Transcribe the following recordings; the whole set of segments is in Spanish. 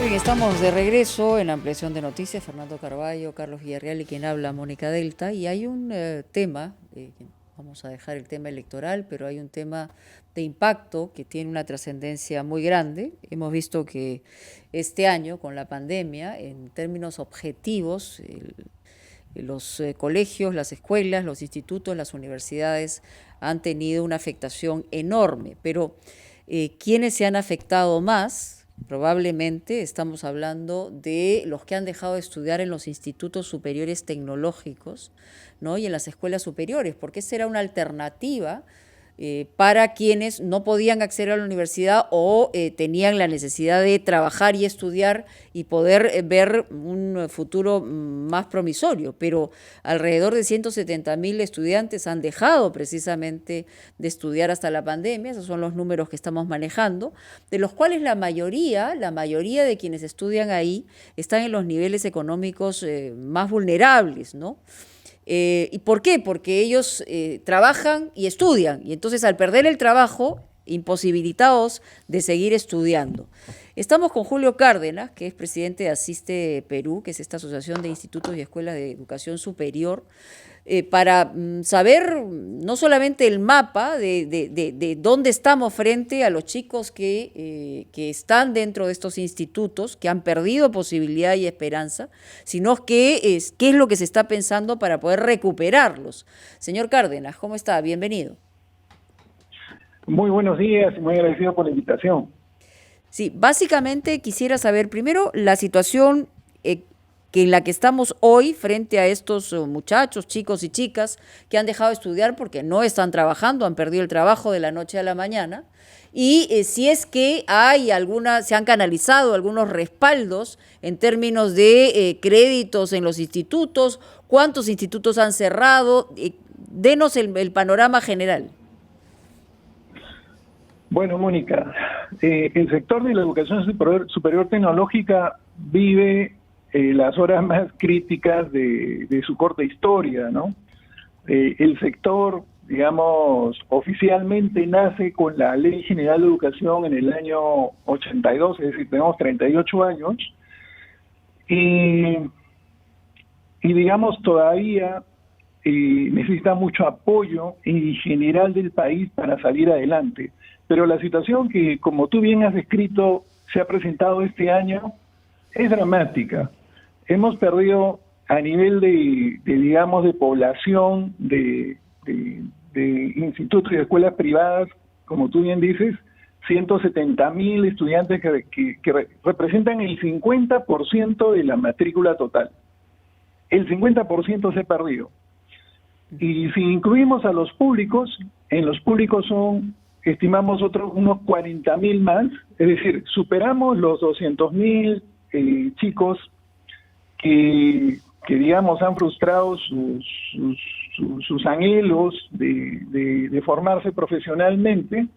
Bien, estamos de regreso en Ampliación de Noticias. Fernando Carballo, Carlos Villarreal y quien habla, Mónica Delta. Y hay un tema, vamos a dejar el tema electoral, pero hay un tema de impacto que tiene una trascendencia muy grande. Hemos visto que este año, con la pandemia, en términos objetivos, los colegios, las escuelas, los institutos, las universidades han tenido una afectación enorme. Pero ¿quiénes se han afectado más? Probablemente estamos hablando de los que han dejado de estudiar en los institutos superiores tecnológicos, ¿no? Y en las escuelas superiores, porque esa era una alternativa para quienes no podían acceder a la universidad o tenían la necesidad de trabajar y estudiar y poder ver un futuro más promisorio. Pero alrededor de 170.000 estudiantes han dejado precisamente de estudiar hasta la pandemia. Esos son los números que estamos manejando, de los cuales la mayoría de quienes estudian ahí están en los niveles económicos más vulnerables, ¿no? ¿Y por qué? Porque ellos trabajan y estudian, y entonces al perder el trabajo, imposibilitados de seguir estudiando. Estamos con Julio Cárdenas, que es presidente de Asiste Perú, que es esta asociación de institutos y escuelas de educación superior, para saber no solamente el mapa de dónde estamos frente a los chicos que están dentro de estos institutos, que han perdido posibilidad y esperanza, sino qué es lo que se está pensando para poder recuperarlos. Señor Cárdenas, ¿cómo está? Bienvenido. Muy buenos días y muy agradecido por la invitación. Sí, básicamente quisiera saber primero la situación que en la que estamos hoy frente a estos muchachos, chicos y chicas que han dejado de estudiar porque no están trabajando, han perdido el trabajo de la noche a la mañana, y si es que se han canalizado algunos respaldos en términos de créditos en los institutos, cuántos institutos han cerrado, denos el panorama general. Bueno, Mónica, el sector de la educación superior tecnológica vive las horas más críticas de su corta historia, ¿no? El sector, digamos, oficialmente nace con la Ley General de Educación en el año 82, es decir, tenemos 38 años, y digamos, todavía necesita mucho apoyo en general del país para salir adelante. Pero la situación que, como tú bien has descrito, se ha presentado este año es dramática. Hemos perdido a nivel digamos, de población, de institutos y de escuelas privadas, como tú bien dices, 170.000 estudiantes que representan el 50% de la matrícula total. El 50% se ha perdido. Y si incluimos a los públicos, en los públicos estimamos unos 40.000 más, es decir, superamos los 200.000 chicos que digamos han frustrado sus anhelos de formarse profesionalmente,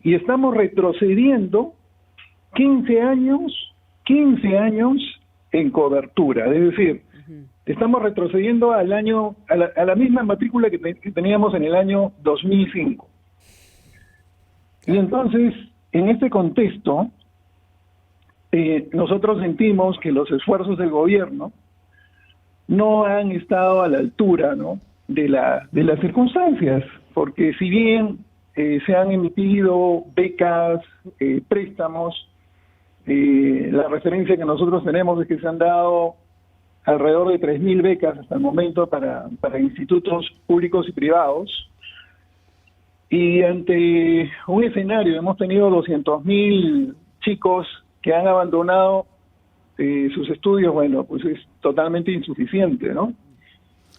y estamos retrocediendo 15 años en cobertura, es decir, estamos retrocediendo a la misma matrícula que teníamos en el año 2005. Y entonces, en este contexto, nosotros sentimos que los esfuerzos del gobierno no han estado a la altura, ¿no?, de las circunstancias, porque si bien se han emitido becas, préstamos, la referencia que nosotros tenemos es que se han dado alrededor de 3.000 becas hasta el momento para institutos públicos y privados. Y ante un escenario, hemos tenido 200.000 chicos que han abandonado sus estudios, bueno, pues es totalmente insuficiente, ¿no?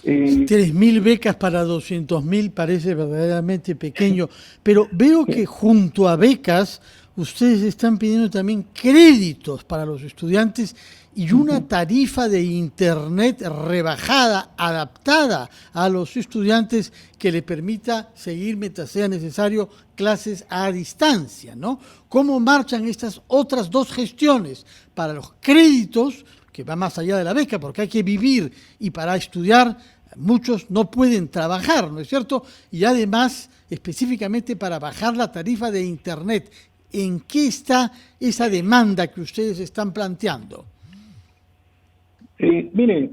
3.000 becas para 200.000 parece verdaderamente pequeño, pero veo que junto a becas ustedes están pidiendo también créditos para los estudiantes y una tarifa de internet rebajada, adaptada a los estudiantes, que le permita seguir, mientras sea necesario, clases a distancia, ¿no? ¿Cómo marchan estas otras dos gestiones para los créditos, que va más allá de la beca, porque hay que vivir, y para estudiar muchos no pueden trabajar, ¿no es cierto? Y además, específicamente para bajar la tarifa de internet? ¿En qué está esa demanda que ustedes están planteando? Mire,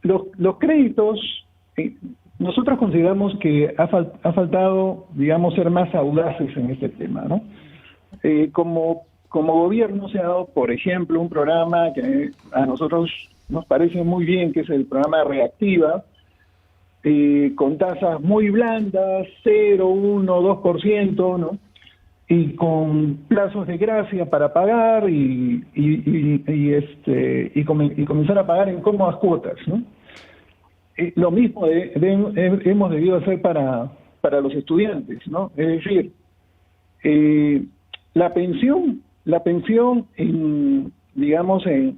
los créditos, nosotros consideramos que ha faltado, digamos, ser más audaces en este tema, ¿no? Como gobierno se ha dado, por ejemplo, un programa que a nosotros nos parece muy bien, que es el programa Reactiva, con tasas muy blandas, 0, 1, 2%, ¿no? Y con plazos de gracia para pagar y comenzar a pagar en cómodas cuotas, ¿no? Lo mismo hemos debido hacer para los estudiantes, ¿no? Es decir, la pensión en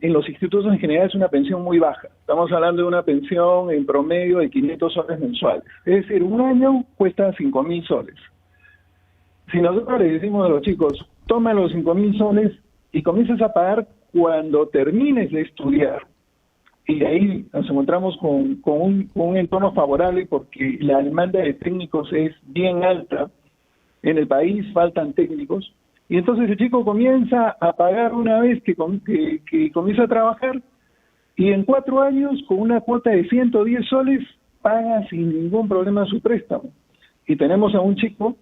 los institutos en general es una pensión muy baja. Estamos hablando de una pensión en promedio de 500 soles mensuales. Es decir, un año cuesta 5.000 soles. Si nosotros le decimos a los chicos, toma los 5.000 soles y comienzas a pagar cuando termines de estudiar, y ahí nos encontramos con un entorno favorable porque la demanda de técnicos es bien alta, en el país faltan técnicos, y entonces el chico comienza a pagar una vez que comienza a trabajar, y en 4 años, con una cuota de 110 soles, paga sin ningún problema su préstamo. Y tenemos a un chico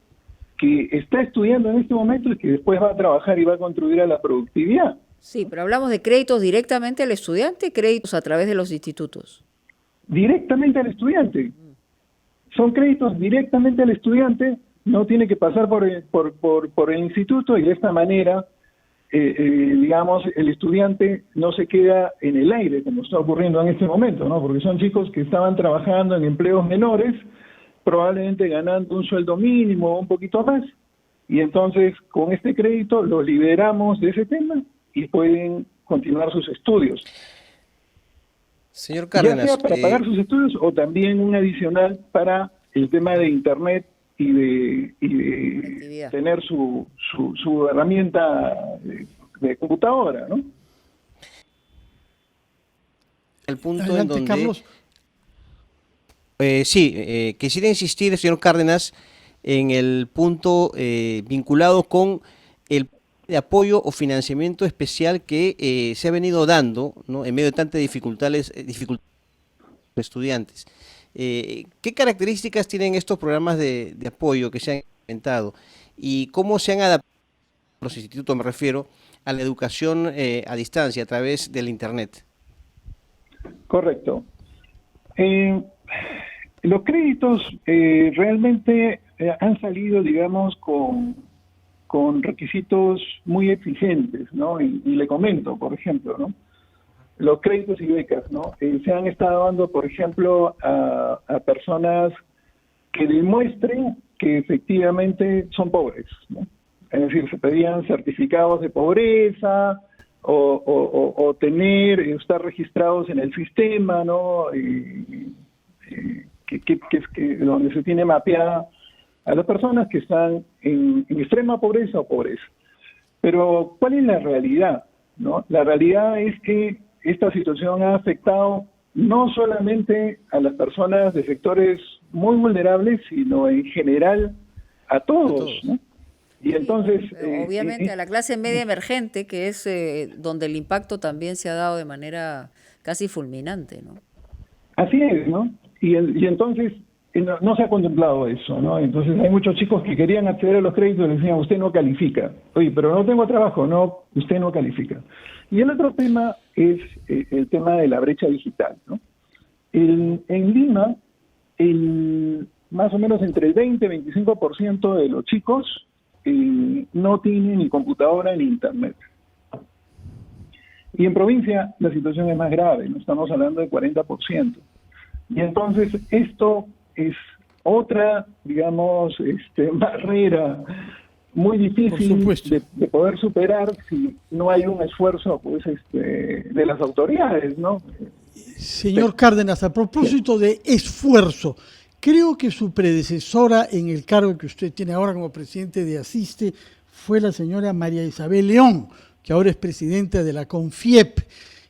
que está estudiando en este momento y que después va a trabajar y va a contribuir a la productividad. Sí, pero hablamos de créditos directamente al estudiante, créditos a través de los institutos. Directamente al estudiante. Son créditos directamente al estudiante, no tiene que pasar por el instituto, y de esta manera, digamos, el estudiante no se queda en el aire, como está ocurriendo en este momento, ¿no? Porque son chicos que estaban trabajando en empleos menores, probablemente ganando un sueldo mínimo o un poquito más, y entonces con este crédito los liberamos de ese tema y pueden continuar sus estudios. Señor Cárdenas, ya sea para pagar sus estudios o también un adicional para el tema de internet y de tener su herramienta de computadora, ¿no? El punto Adelante, en donde Carlos. Quisiera insistir, señor Cárdenas, en el punto vinculado con el de apoyo o financiamiento especial que se ha venido dando, ¿no?, en medio de tantas dificultades de estudiantes. ¿Qué características tienen estos programas de apoyo que se han implementado y cómo se han adaptado los institutos, me refiero, a la educación a distancia a través del Internet? Correcto. Los créditos realmente han salido, digamos, con requisitos muy exigentes, ¿no? Y le comento, por ejemplo, ¿no? Los créditos y becas, ¿no? Se han estado dando, por ejemplo, a personas que demuestren que efectivamente son pobres, ¿no? Es decir, se pedían certificados de pobreza o estar registrados en el sistema, ¿no? Donde se tiene mapeada a las personas que están en extrema pobreza o pobreza. Pero, ¿cuál es la realidad, no? La realidad es que esta situación ha afectado no solamente a las personas de sectores muy vulnerables, sino en general a todos, ¿no? Y entonces... obviamente a la clase media emergente, que es donde el impacto también se ha dado de manera casi fulminante, ¿no? Así es, ¿no? Y entonces no se ha contemplado eso, ¿no? Entonces hay muchos chicos que querían acceder a los créditos y le decían, usted no califica. Oye, pero no tengo trabajo. No, usted no califica. Y el otro tema es el tema de la brecha digital, ¿no? En Lima, más o menos entre el 20 y 25% de los chicos no tienen ni computadora ni internet. Y en provincia la situación es más grave, no estamos hablando de 40%. Y entonces esto es otra, digamos, barrera muy difícil de poder superar si no hay un esfuerzo, pues, de las autoridades, ¿no? Señor Cárdenas, a propósito de esfuerzo, creo que su predecesora en el cargo que usted tiene ahora como presidente de Asiste fue la señora María Isabel León, que ahora es presidenta de la CONFIEP.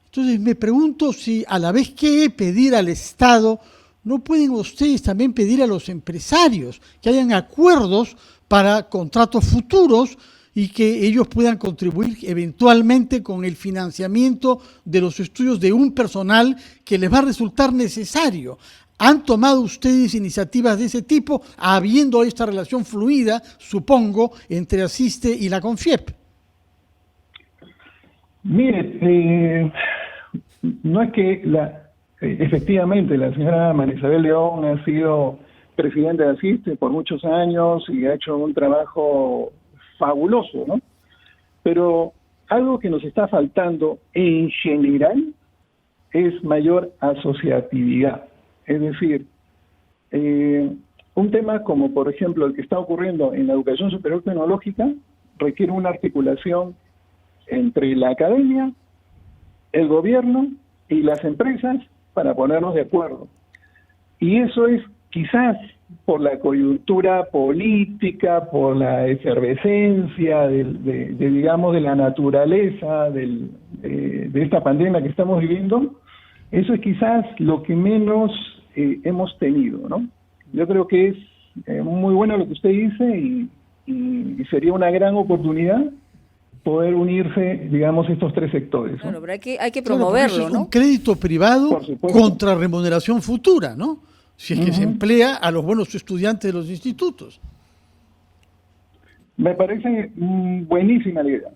Entonces me pregunto si a la vez que pedir al Estado ¿no pueden ustedes también pedir a los empresarios que hayan acuerdos para contratos futuros y que ellos puedan contribuir eventualmente con el financiamiento de los estudios de un personal que les va a resultar necesario? ¿Han tomado ustedes iniciativas de ese tipo, habiendo esta relación fluida, supongo, entre Asiste y la CONFIEP? Mire, no es que efectivamente la señora María Isabel León ha sido presidenta de Asiste por muchos años y ha hecho un trabajo fabuloso, ¿no? Pero algo que nos está faltando en general es mayor asociatividad. Es decir, un tema como, por ejemplo, el que está ocurriendo en la educación superior tecnológica requiere una articulación entre la academia, el gobierno y las empresas para ponernos de acuerdo. Y eso es quizás por la coyuntura política, por la efervescencia digamos, de la naturaleza de esta pandemia que estamos viviendo. Eso es quizás lo que menos hemos tenido, ¿no? Yo creo que es muy bueno lo que usted dice y sería una gran oportunidad poder unirse, digamos, estos tres sectores, ¿no? Claro, pero hay que promoverlo, claro, es ¿no? un crédito privado contra remuneración futura, ¿no? Si es que se emplea a los buenos estudiantes de los institutos. Me parece buenísima la idea.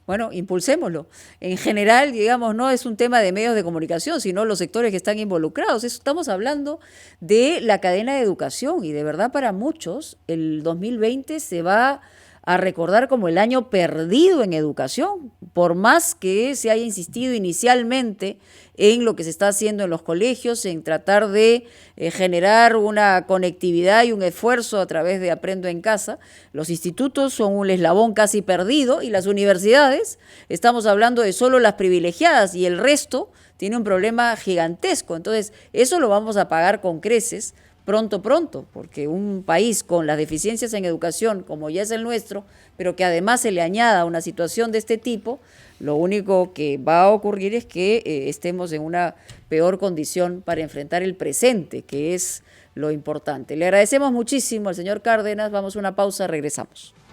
Bueno, impulsémoslo. En general, digamos, no es un tema de medios de comunicación, sino los sectores que están involucrados. Estamos hablando de la cadena de educación y de verdad para muchos el 2020 se va a recordar como el año perdido en educación, por más que se haya insistido inicialmente en lo que se está haciendo en los colegios, en tratar de generar una conectividad y un esfuerzo a través de Aprendo en Casa. Los institutos son un eslabón casi perdido y las universidades, estamos hablando de solo las privilegiadas y el resto tiene un problema gigantesco. Entonces, eso lo vamos a pagar con creces pronto, porque un país con las deficiencias en educación, como ya es el nuestro, pero que además se le añada una situación de este tipo, lo único que va a ocurrir es que estemos en una peor condición para enfrentar el presente, que es lo importante. Le agradecemos muchísimo al señor Cárdenas, vamos a una pausa, regresamos.